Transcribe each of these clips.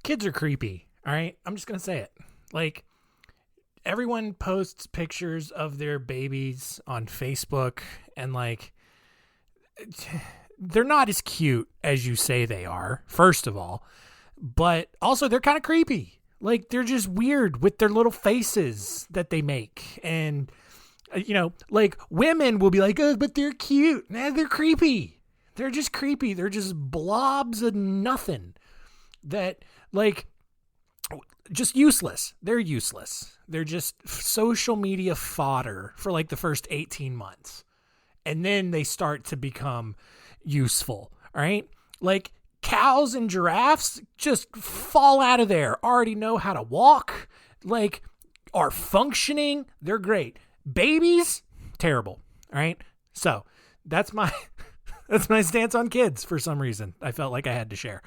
Kids are creepy. All right. I'm just going to say it. Like, everyone posts pictures of their babies on Facebook, and like, they're not as cute as you say they are, first of all, but also they're kind of creepy. Like, they're just weird with their little faces that they make. And, like, women will be like, oh, but they're cute. Nah, they're creepy. They're just creepy. They're just blobs of nothing that, like, just useless. They're useless. They're just social media fodder for like the first 18 months. And then they start to become useful. All right. Like, cows and giraffes just fall out of there, already know how to walk, like, are functioning. They're great. Babies, terrible. All right. So that's my stance on kids. For some reason, I felt like I had to share.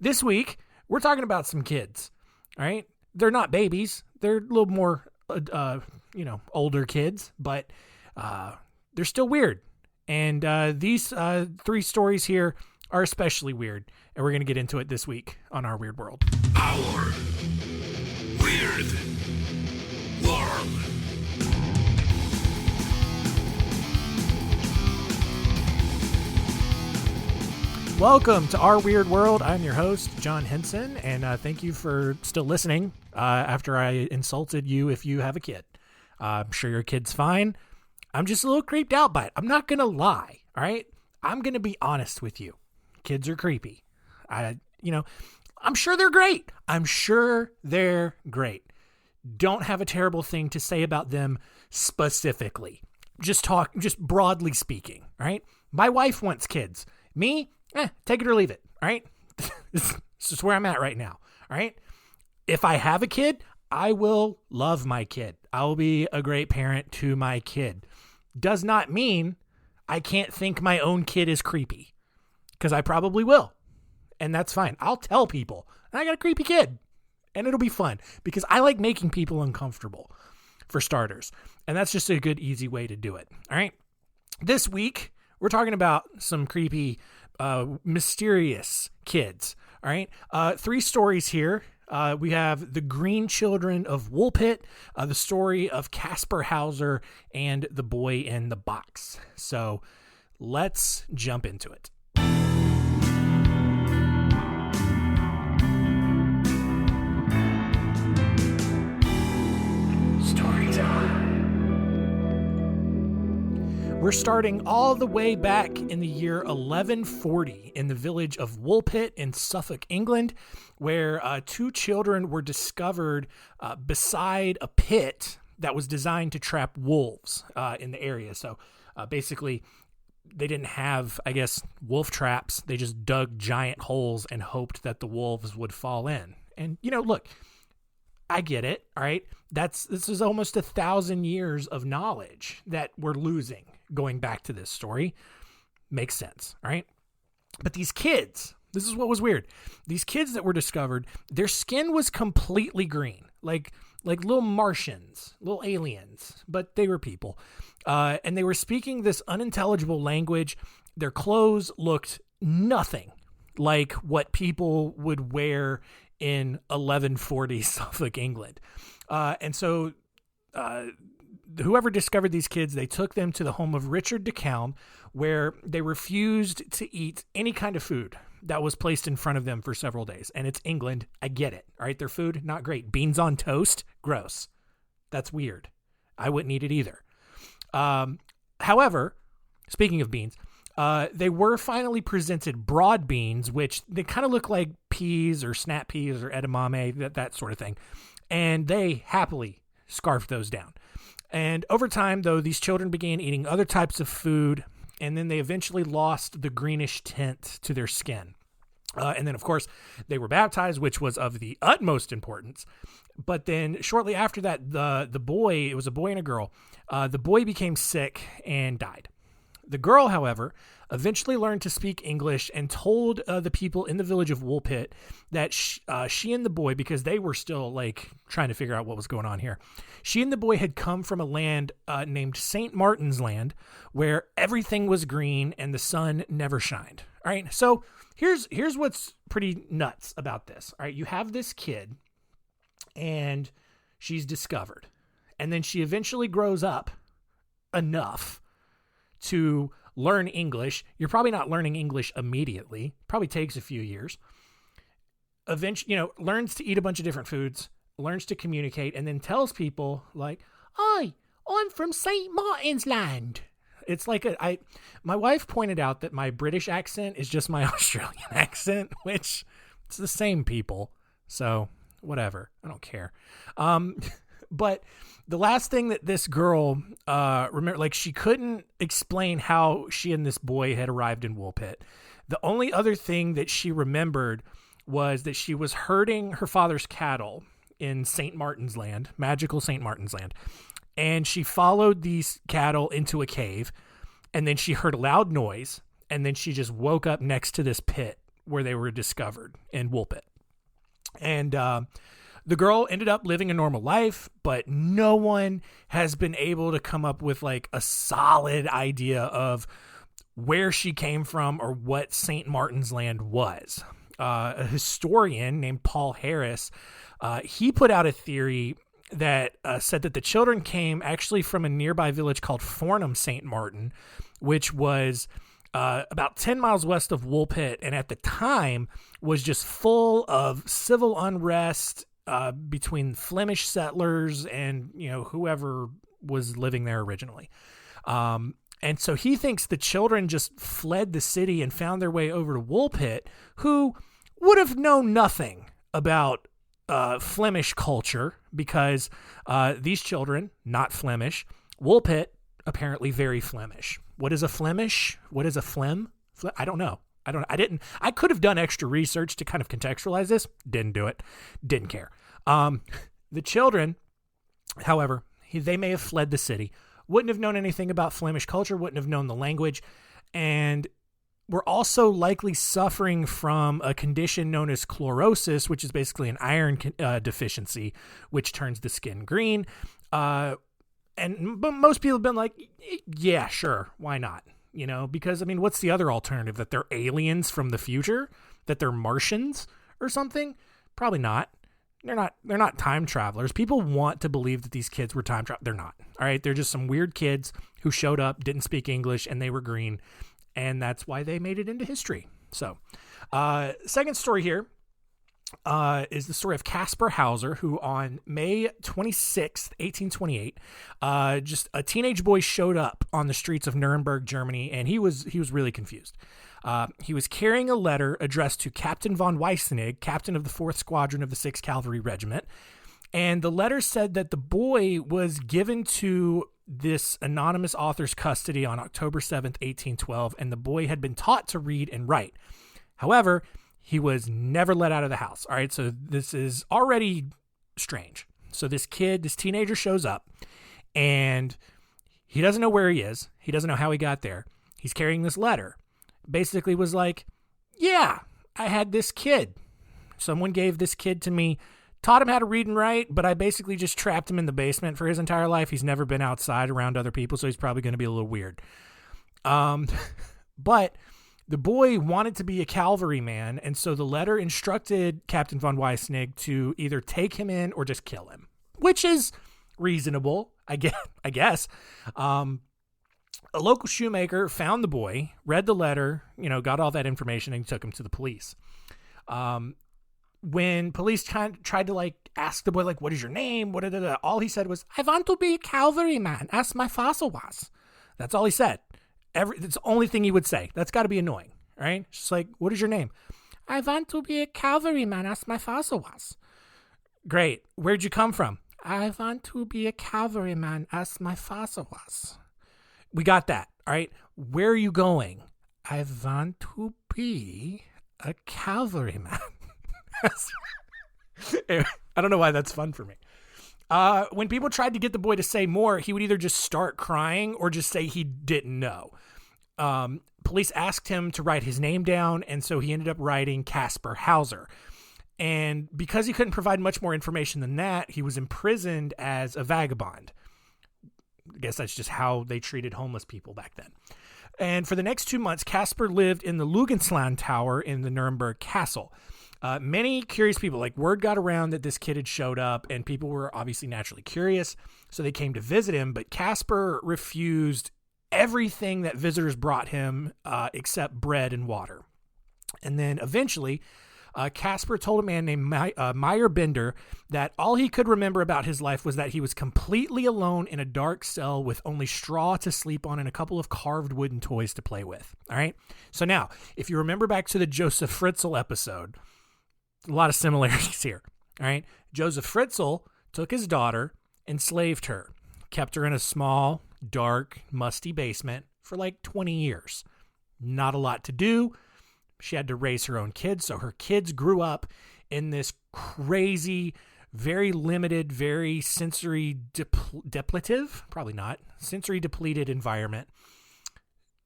This week we're talking about some kids. All right. They're not babies. They're a little more, older kids, but they're still weird. And these 3 stories here are especially weird. And we're going to get into it this week on Our Weird World. Our Weird World. Welcome to Our Weird World. I'm your host, John Henson, and thank you for still listening after I insulted you if you have a kid. I'm sure your kid's fine. I'm just a little creeped out by it. I'm not going to lie, all right? I'm going to be honest with you. Kids are creepy. I'm sure they're great. Don't have a terrible thing to say about them specifically. Just broadly speaking, all right? My wife wants kids. Me? Take it or leave it, all right? This is just where I'm at right now, all right? If I have a kid, I will love my kid. I will be a great parent to my kid. Does not mean I can't think my own kid is creepy, because I probably will, and that's fine. I'll tell people, I got a creepy kid, and it'll be fun, because I like making people uncomfortable, for starters, and that's just a good, easy way to do it, all right? This week, we're talking about some creepy, mysterious kids. All right. 3 stories here. We have the Green Children of Woolpit, the story of Casper Hauser, and the boy in the box. So let's jump into it. We're starting all the way back in the year 1140 in the village of Woolpit in Suffolk, England, where 2 children were discovered beside a pit that was designed to trap wolves in the area. So basically, they didn't have, I guess, wolf traps. They just dug giant holes and hoped that the wolves would fall in. And, look, I get it, all right? This is almost 1,000 years of knowledge that we're losing going back to this story. Makes sense, all right? But these kids, this is what was weird. These kids that were discovered, their skin was completely green, like little Martians, little aliens, but they were people. And they were speaking this unintelligible language. Their clothes looked nothing like what people would wear in 1140 Suffolk, England. And so whoever discovered these kids, they took them to the home of Richard de Calne, where they refused to eat any kind of food that was placed in front of them for several days. And it's England. I get it. All right. Their food, not great. Beans on toast, gross. That's weird. I wouldn't eat it either. However, speaking of beans, they were finally presented broad beans, which they kind of look like peas or snap peas or edamame, that sort of thing. And they happily scarfed those down. And over time, though, these children began eating other types of food, and then they eventually lost the greenish tint to their skin. And then, of course, they were baptized, which was of the utmost importance. But then shortly after that, the boy, it was a boy and a girl, the boy became sick and died. The girl, however, eventually learned to speak English and told the people in the village of Woolpit that she and the boy, because they were still like trying to figure out what was going on here, she and the boy had come from a land named St. Martin's Land, where everything was green and the sun never shined. All right, so here's what's pretty nuts about this. All right, you have this kid, and she's discovered, and then she eventually grows up enough to learn English. You're probably not learning English immediately. Probably takes a few years. Eventually, learns to eat a bunch of different foods, learns to communicate, and then tells people like, I'm from St. Martin's Land. It's like my wife pointed out that my British accent is just my Australian accent, which it's the same people. So whatever. I don't care. But the last thing that this girl remember, like, she couldn't explain how she and this boy had arrived in Woolpit. The only other thing that she remembered was that she was herding her father's cattle in St. Martin's Land, magical St. Martin's Land. And she followed these cattle into a cave, and then she heard a loud noise, and then she just woke up next to this pit where they were discovered in Woolpit. And the girl ended up living a normal life, but no one has been able to come up with like a solid idea of where she came from or what St. Martin's Land was. A historian named Paul Harris, he put out a theory that said that the children came actually from a nearby village called Fornham St. Martin, which was about 10 miles west of Woolpit, and at the time was just full of civil unrest between Flemish settlers and, whoever was living there originally. And so he thinks the children just fled the city and found their way over to Woolpit, who would have known nothing about Flemish culture, because these children, not Flemish. Woolpit, apparently very Flemish. What is a Flemish? What is a phlegm? I don't know. I could have done extra research to kind of contextualize this. Didn't do it. Didn't care. The children, however, they may have fled the city, wouldn't have known anything about Flemish culture, wouldn't have known the language, and were also likely suffering from a condition known as chlorosis, which is basically an iron deficiency, which turns the skin green. But most people have been like, yeah, sure, why not? Because, what's the other alternative? That they're aliens from the future? That they're Martians or something? Probably not. They're not time travelers. People want to believe that these kids were time travelers. They're not. All right. They're just some weird kids who showed up, didn't speak English, and they were green. And that's why they made it into history. So, second story here is the story of Caspar Hauser, who on May 26th, 1828, just a teenage boy showed up on the streets of Nuremberg, Germany, and he was really confused. He was carrying a letter addressed to Captain von Weissenig, captain of the 4th Squadron of the 6th Cavalry Regiment. And the letter said that the boy was given to this anonymous author's custody on October 7th, 1812, and the boy had been taught to read and write. However, he was never let out of the house. All right, so this is already strange. So this teenager shows up, and he doesn't know where he is. He doesn't know how he got there. He's carrying this letter. Basically was like, yeah, I had this kid. Someone gave this kid to me, taught him how to read and write, but I basically just trapped him in the basement for his entire life. He's never been outside around other people, so he's probably going to be a little weird. But the boy wanted to be a cavalryman, and so the letter instructed Captain von Weissenig to either take him in or just kill him, which is reasonable, I guess. A local shoemaker found the boy, read the letter, got all that information, and took him to the police. When police tried to ask the boy, what is your name? All he said was, I want to be a cavalryman, as my father was. That's all he said. That's the only thing he would say. That's got to be annoying, right? It's just like, what is your name? I want to be a cavalryman, as my father was. Great. Where'd you come from? I want to be a cavalryman, as my father was. We got that, all right? Where are you going? I want to be a cavalryman. I don't know why that's fun for me. When people tried to get the boy to say more, he would either just start crying or just say he didn't know. Police asked him to write his name down, and so he ended up writing Caspar Hauser. And because he couldn't provide much more information than that, he was imprisoned as a vagabond. I guess that's just how they treated homeless people back then. And for the next 2 months, Caspar lived in the Lugensland Tower in the Nuremberg Castle. Many curious people, like word got around that this kid had showed up, and people were obviously naturally curious, so they came to visit him, but Caspar refused everything that visitors brought him except bread and water. And then eventually, Caspar told a man named Meyer Bender that all he could remember about his life was that he was completely alone in a dark cell with only straw to sleep on and a couple of carved wooden toys to play with. All right. So now, if you remember back to the Josef Fritzl episode, a lot of similarities here. All right. Josef Fritzl took his daughter, enslaved her, kept her in a small, dark, musty basement for like 20 years. Not a lot to do. She had to raise her own kids, so her kids grew up in this crazy, very limited, very sensory depletive, probably not, sensory depleted environment.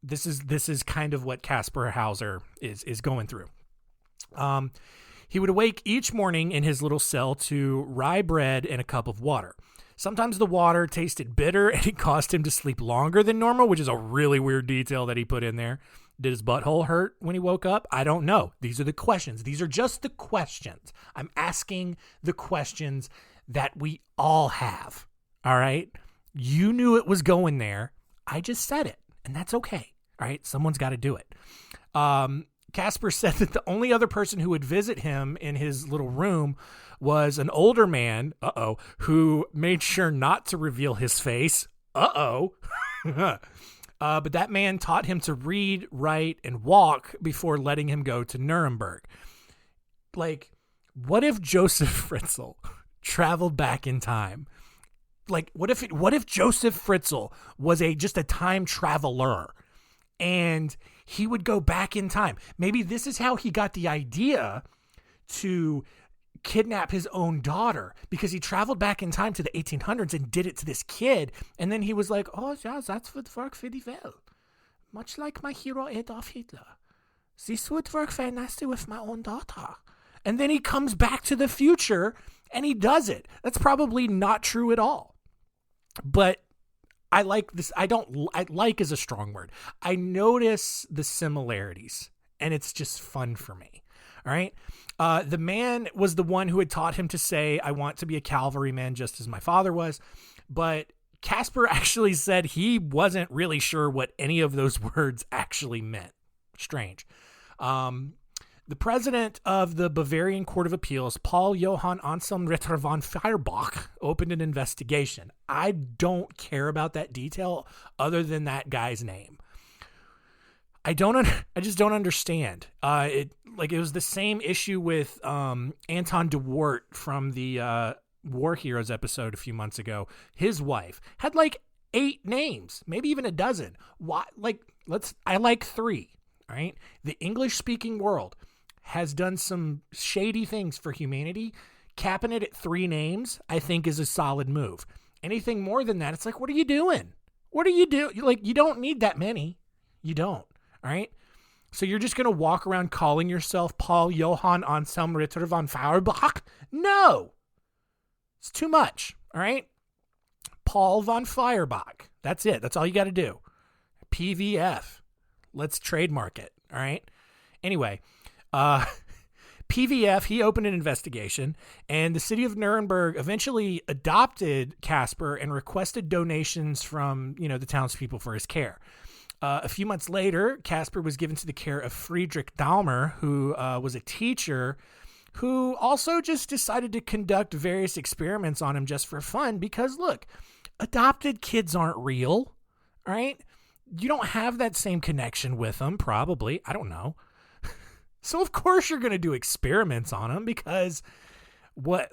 This is kind of what Caspar Hauser is going through. He would awake each morning in his little cell to rye bread and a cup of water. Sometimes the water tasted bitter and it caused him to sleep longer than normal, which is a really weird detail that he put in there. Did his butthole hurt when he woke up? I don't know. These are the questions. These are just the questions. I'm asking the questions that we all have. All right? You knew it was going there. I just said it, and that's okay. All right? Someone's got to do it. Caspar said that the only other person who would visit him in his little room was an older man, who made sure not to reveal his face. But that man taught him to read, write, and walk before letting him go to Nuremberg. Like, what if Josef Fritzl traveled back in time? Like, what if Josef Fritzl was just a time traveler and he would go back in time? Maybe this is how he got the idea to kidnap his own daughter, because he traveled back in time to the 1800s and did it to this kid. And then he was like, oh, yeah, that would work very well. Much like my hero Adolf Hitler. This would work very nicely with my own daughter. And then he comes back to the future and he does it. That's probably not true at all. But I like this. I like is a strong word. I notice the similarities and it's just fun for me. All right. The man was the one who had taught him to say, I want to be a cavalryman just as my father was. But Caspar actually said he wasn't really sure what any of those words actually meant. Strange. The president of the Bavarian Court of Appeals, Paul Johann Anselm Ritter von Feuerbach, opened an investigation. I don't care about that detail other than that guy's name. I just don't understand. It was the same issue with Anton de Wort from the War Heroes episode a few months ago. His wife had like 8 names, maybe even a dozen. Why? I like 3. All right. The English speaking world has done some shady things for humanity. Capping it at 3 names, I think, is a solid move. Anything more than that, it's like, what are you doing? What are you doing? Like, you don't need that many. You don't. All right. So you're just going to walk around calling yourself Paul Johann Anselm Ritter von Feuerbach? No. It's too much. All right. Paul von Feuerbach. That's it. That's all you got to do. PVF. Let's trademark it. All right. Anyway, PVF, he opened an investigation, and the city of Nuremberg eventually adopted Caspar and requested donations from, the townspeople for his care. A few months later, Caspar was given to the care of Friedrich Dahmer, who was a teacher who also just decided to conduct various experiments on him just for fun because, look, adopted kids aren't real, right? You don't have that same connection with them, probably. I don't know. So, of course, you're going to do experiments on them because what?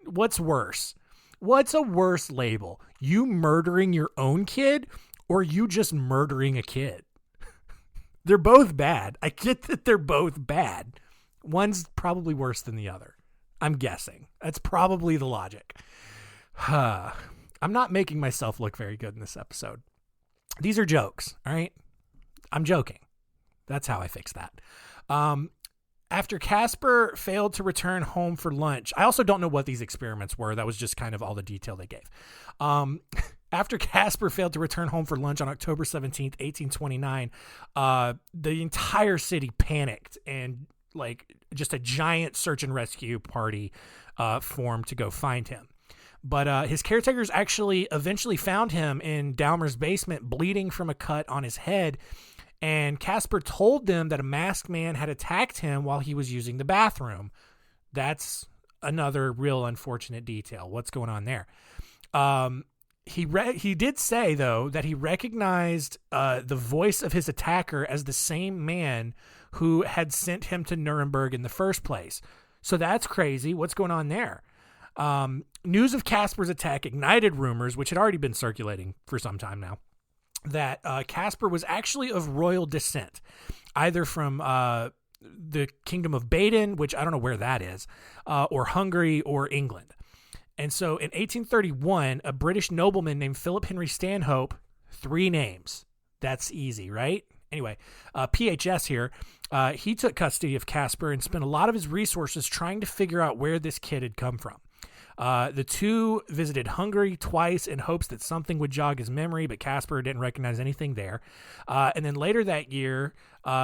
What's worse? What's a worse label? You murdering your own kid or you just murdering a kid? They're both bad. I get that they're both bad. One's probably worse than the other. I'm guessing. That's probably the logic. I'm not making myself look very good in this episode. These are jokes, all right? I'm joking. That's how I fix that. After Casper failed to return home for lunch, I also don't know what these experiments were. That was just kind of all the detail they gave. After Casper failed to return home for lunch on October 17th, 1829, the entire city panicked, and like just a giant search and rescue party formed to go find him. But his caretakers actually eventually found him in Dahmer's basement, bleeding from a cut on his head. And Casper told them that a masked man had attacked him while he was using the bathroom. That's another real unfortunate detail. What's going on there? He did say, though, that he recognized the voice of his attacker as the same man who had sent him to Nuremberg in the first place. So that's crazy. What's going on there? News of Casper's attack ignited rumors, which had already been circulating for some time now, that Casper was actually of royal descent, either from the Kingdom of Baden, which I don't know where that is, or Hungary or England. And so in 1831, a British nobleman named Philip Henry Stanhope, 3 names. That's easy, right? Anyway, PHS here, he took custody of Casper and spent a lot of his resources trying to figure out where this kid had come from. The two visited Hungary twice in hopes that something would jog his memory, but Casper didn't recognize anything there. And then later that year,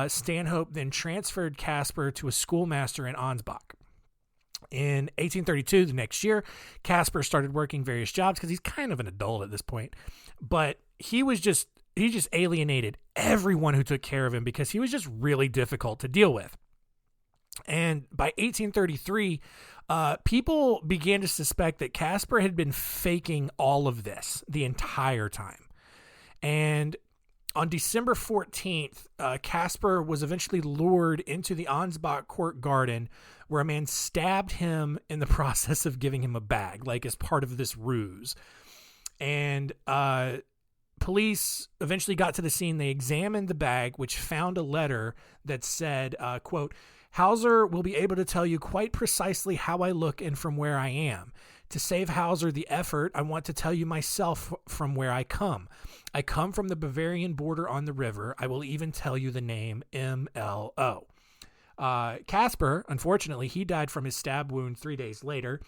Stanhope then transferred Casper to a schoolmaster in Ansbach. In 1832, the next year, Casper started working various jobs because he's kind of an adult at this point. But he just alienated everyone who took care of him because he was just really difficult to deal with. And by 1833, people began to suspect that Casper had been faking all of this the entire time. And on December 14th, Casper was eventually lured into the Ansbach court garden where a man stabbed him in the process of giving him a bag, like as part of this ruse. And police eventually got to the scene. They examined the bag, which found a letter that said, quote, "Hauser will be able to tell you quite precisely how I look and from where I am. To save Hauser the effort, I want to tell you myself from where I come. I come from the Bavarian border on the river. I will even tell you the name MLO. Casper, unfortunately, he died from his stab wound 3 days later,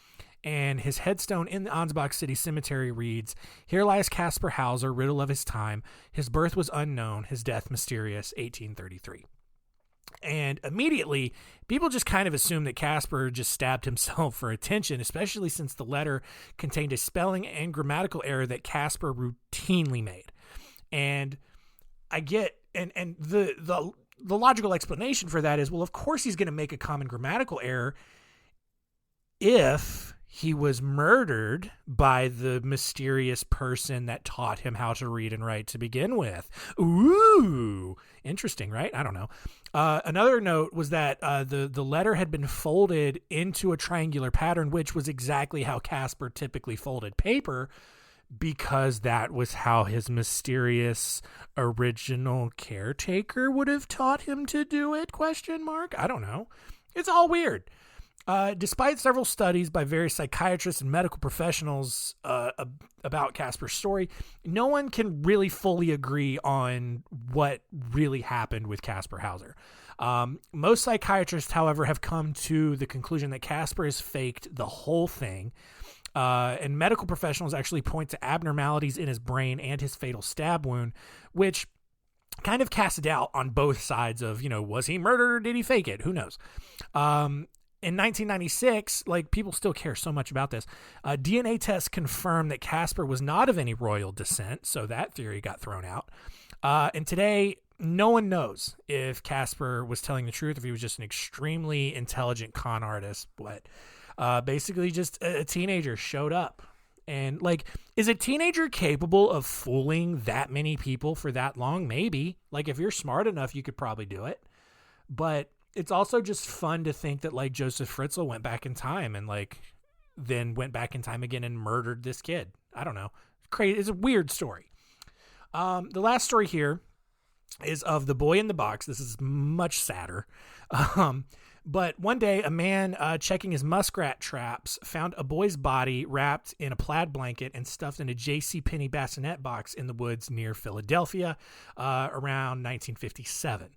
and his headstone in the Ansbach City Cemetery reads, "Here lies Casper Hauser, riddle of his time. His birth was unknown, his death mysterious, 1833. And immediately, people just kind of assumed that Casper just stabbed himself for attention, especially since the letter contained a spelling and grammatical error that Casper routinely made. And I get, and the logical explanation for that is, well, of course he's going to make a common grammatical error if he was murdered by the mysterious person that taught him how to read and write to begin with. Ooh, interesting, right? I don't know. Another note was that the letter had been folded into a triangular pattern, which was exactly how Casper typically folded paper, because that was how his mysterious original caretaker would have taught him to do it, ? I don't know. It's all weird. Despite several studies by various psychiatrists and medical professionals about Casper's story, no one can really fully agree on what really happened with Casper Hauser. Most psychiatrists, however, have come to the conclusion that Casper has faked the whole thing. And medical professionals actually point to abnormalities in his brain and his fatal stab wound, which kind of cast doubt on both sides of, was he murdered or did he fake it? Who knows? In 1996, people still care so much about this. DNA tests confirmed that Casper was not of any royal descent, so that theory got thrown out. And today, no one knows if Casper was telling the truth, if he was just an extremely intelligent con artist, but basically just a teenager showed up. And is a teenager capable of fooling that many people for that long? Maybe. If you're smart enough, you could probably do it. But it's also just fun to think that Josef Fritzl went back in time and then went back in time again and murdered this kid. I don't know. Crazy. It's a weird story. The last story here is of the boy in the box. This is much sadder. But one day, a man checking his muskrat traps found a boy's body wrapped in a plaid blanket and stuffed in a JCPenney bassinet box in the woods near Philadelphia around 1957.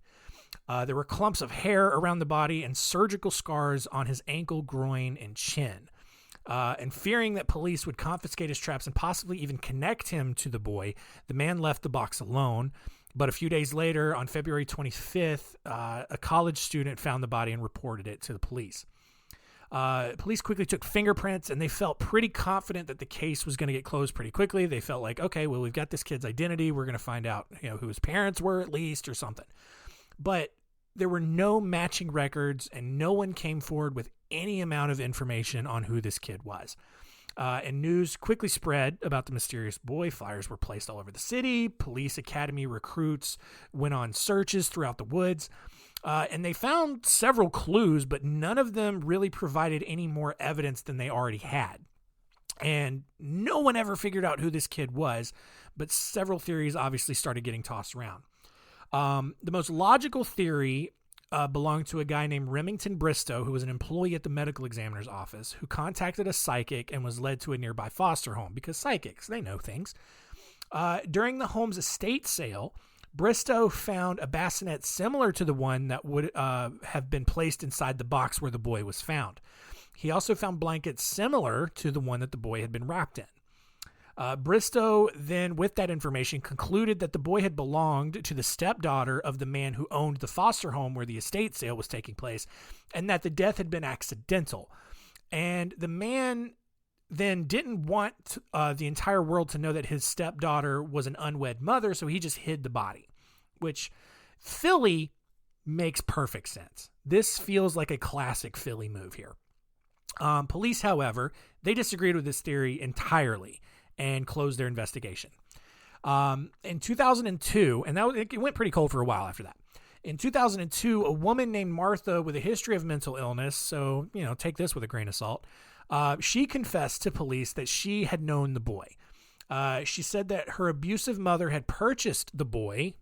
There were clumps of hair around the body and surgical scars on his ankle, groin, and chin. And fearing that police would confiscate his traps and possibly even connect him to the boy, the man left the box alone. But a few days later, on February 25th, a college student found the body and reported it to the police. Police quickly took fingerprints, and they felt pretty confident that the case was going to get closed pretty quickly. They felt like, okay, well, we've got this kid's identity. We're going to find out, who his parents were at least or something. But there were no matching records, and no one came forward with any amount of information on who this kid was. And news quickly spread about the mysterious boy. Flyers were placed all over the city. Police academy recruits went on searches throughout the woods. And they found several clues, but none of them really provided any more evidence than they already had. And no one ever figured out who this kid was, but several theories obviously started getting tossed around. The most logical theory belonged to a guy named Remington Bristow, who was an employee at the medical examiner's office, who contacted a psychic and was led to a nearby foster home, because psychics, they know things. During the home's estate sale, Bristow found a bassinet similar to the one that would have been placed inside the box where the boy was found. He also found blankets similar to the one that the boy had been wrapped in. Bristow then, with that information, concluded that the boy had belonged to the stepdaughter of the man who owned the foster home where the estate sale was taking place, and that the death had been accidental. And the man then didn't want the entire world to know that his stepdaughter was an unwed mother, so he just hid the body, which Philly makes perfect sense. This feels like a classic Philly move here. Police, however, they disagreed with this theory entirely and closed their investigation. In 2002, and it went pretty cold for a while after that. In 2002, a woman named Martha with a history of mental illness, so, take this with a grain of salt, she confessed to police that she had known the boy. She said that her abusive mother had purchased the boy,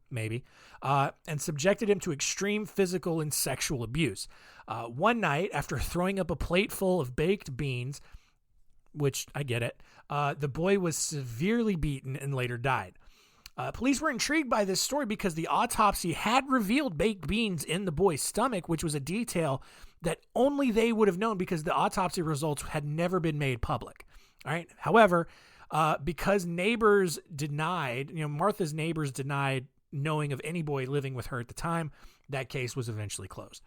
maybe, and subjected him to extreme physical and sexual abuse. One night, after throwing up a plate full of baked beans, which I get it, the boy was severely beaten and later died. Police were intrigued by this story because the autopsy had revealed baked beans in the boy's stomach, which was a detail that only they would have known because the autopsy results had never been made public. All right. However, because neighbors denied, Martha's neighbors denied knowing of any boy living with her at the time, that case was eventually closed.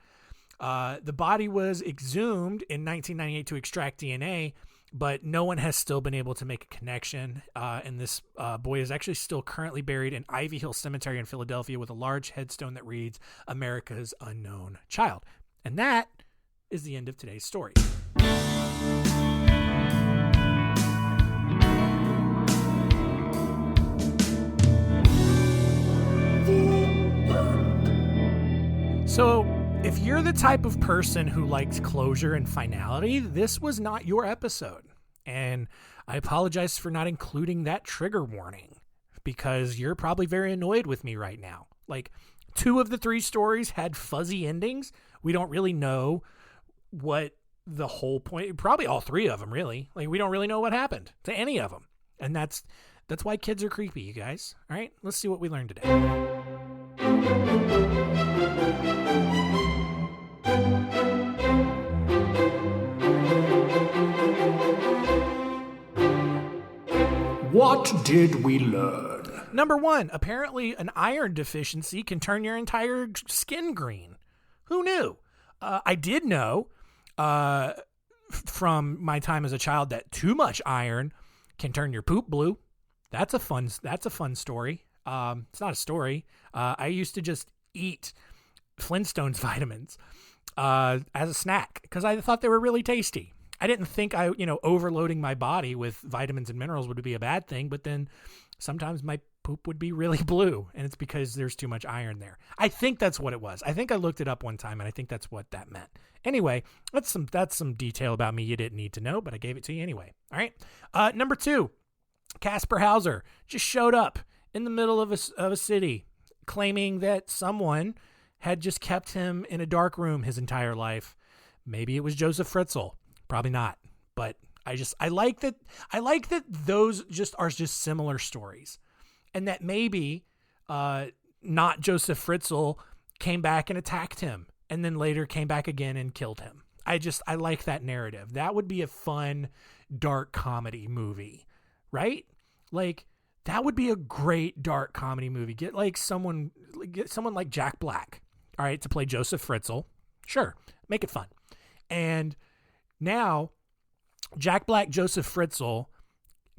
The body was exhumed in 1998 to extract DNA, but no one has still been able to make a connection. And this boy is actually still currently buried in Ivy Hill Cemetery in Philadelphia with a large headstone that reads, America's Unknown Child. And that is the end of today's story. So, if you're the type of person who likes closure and finality, this was not your episode. And I apologize for not including that trigger warning because you're probably very annoyed with me right now. Like, 2 of the 3 stories had fuzzy endings. We don't really know what the whole point, probably all 3 of them really. Like, we don't really know what happened to any of them. And that's why kids are creepy, you guys. All right, let's see what we learned today. What did we learn? Number 1, apparently an iron deficiency can turn your entire skin green. Who knew? I did know from my time as a child that too much iron can turn your poop blue. That's a fun story. It's not a story. I used to just eat Flintstones vitamins as a snack because I thought they were really tasty. I didn't think overloading my body with vitamins and minerals would be a bad thing, but then sometimes my poop would be really blue, and it's because there's too much iron there. I think that's what it was. I think I looked it up one time, and I think that's what that meant. Anyway, that's some detail about me you didn't need to know, but I gave it to you anyway. All right. Number 2, Casper Hauser just showed up in the middle of a city claiming that someone had just kept him in a dark room his entire life. Maybe it was Josef Fritzl. Probably not. But I like that those are just similar stories. And that maybe not Josef Fritzl came back and attacked him and then later came back again and killed him. I like that narrative. That would be a fun, dark comedy movie, right? Like, that would be a great dark comedy movie. Get someone like Jack Black, all right, to play Josef Fritzl. Sure, make it fun. And now Jack Black, Josef Fritzl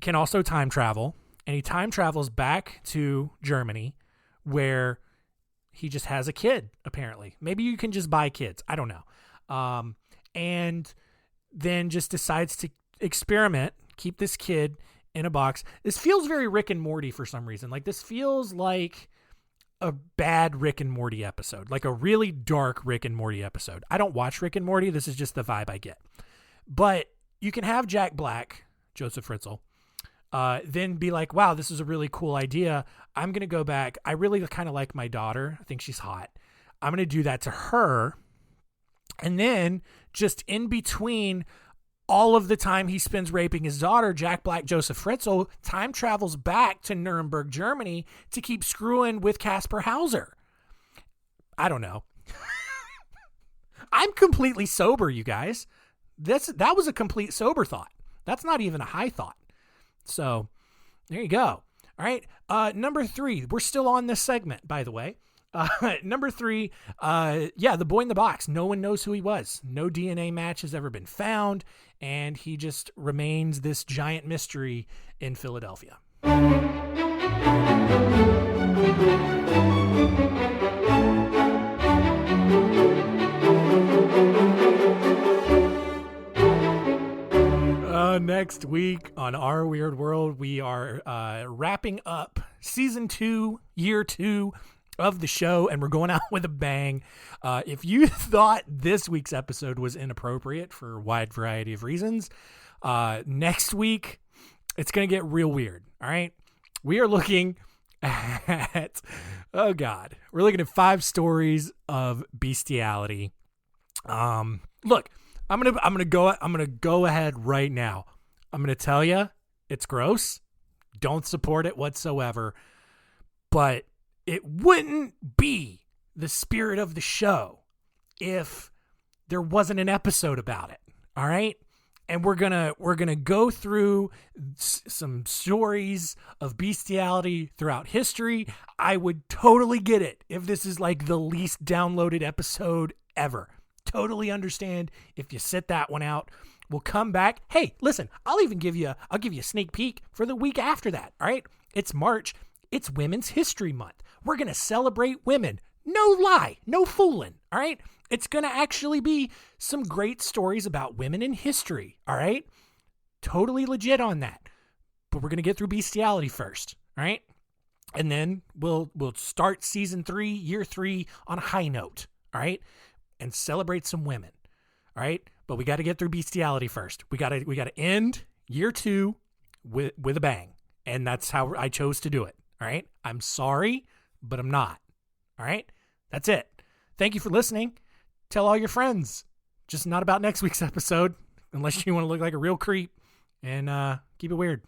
can also time travel, and he time travels back to Germany where he just has a kid, apparently. Maybe you can just buy kids. I don't know. And then just decides to experiment, keep this kid in a box. This feels very Rick and Morty for some reason. Like, this feels like a bad Rick and Morty episode, like a really dark Rick and Morty episode. I don't watch Rick and Morty. This is just the vibe I get. But you can have Jack Black, Josef Fritzl, then be like, wow, this is a really cool idea. I'm going to go back. I really kind of like my daughter. I think she's hot. I'm going to do that to her. And then just in between all of the time he spends raping his daughter, Jack Black, Josef Fritzl time travels back to Nuremberg, Germany to keep screwing with Caspar Hauser. I don't know. I'm completely sober, you guys. That was a complete sober thought. That's not even a high thought. So there you go. All right. Number 3, we're still on this segment, by the way. Number 3, the boy in the box. No one knows who he was. No DNA match has ever been found, and he just remains this giant mystery in Philadelphia. Next week on Our Weird World, we are wrapping up season 2, year 2 of the show, and we're going out with a bang. If you thought this week's episode was inappropriate for a wide variety of reasons, next week it's going to get real weird. All right. We are looking at, we're looking at 5 stories of bestiality. Look, I'm going to go ahead right now. I'm going to tell you it's gross. Don't support it whatsoever, but it wouldn't be the spirit of the show if there wasn't an episode about it. All right. And we're gonna go through some stories of bestiality throughout history. I would totally get it if this is like the least downloaded episode ever. Totally understand if you sit that one out. We'll come back. Hey, listen, I'll give you a sneak peek for the week after that. All right. It's March. It's Women's History Month. We're going to celebrate women. No lie. No fooling. All right. It's going to actually be some great stories about women in history. All right. Totally legit on that. But we're going to get through bestiality first. All right. And then we'll start season 3, year 3 on a high note. All right. And celebrate some women. All right. But we got to get through bestiality first. We got to end year 2 with a bang. And that's how I chose to do it. All right. I'm sorry, but I'm not. All right. That's it. Thank you for listening. Tell all your friends. Just not about next week's episode, unless you want to look like a real creep, and keep it weird.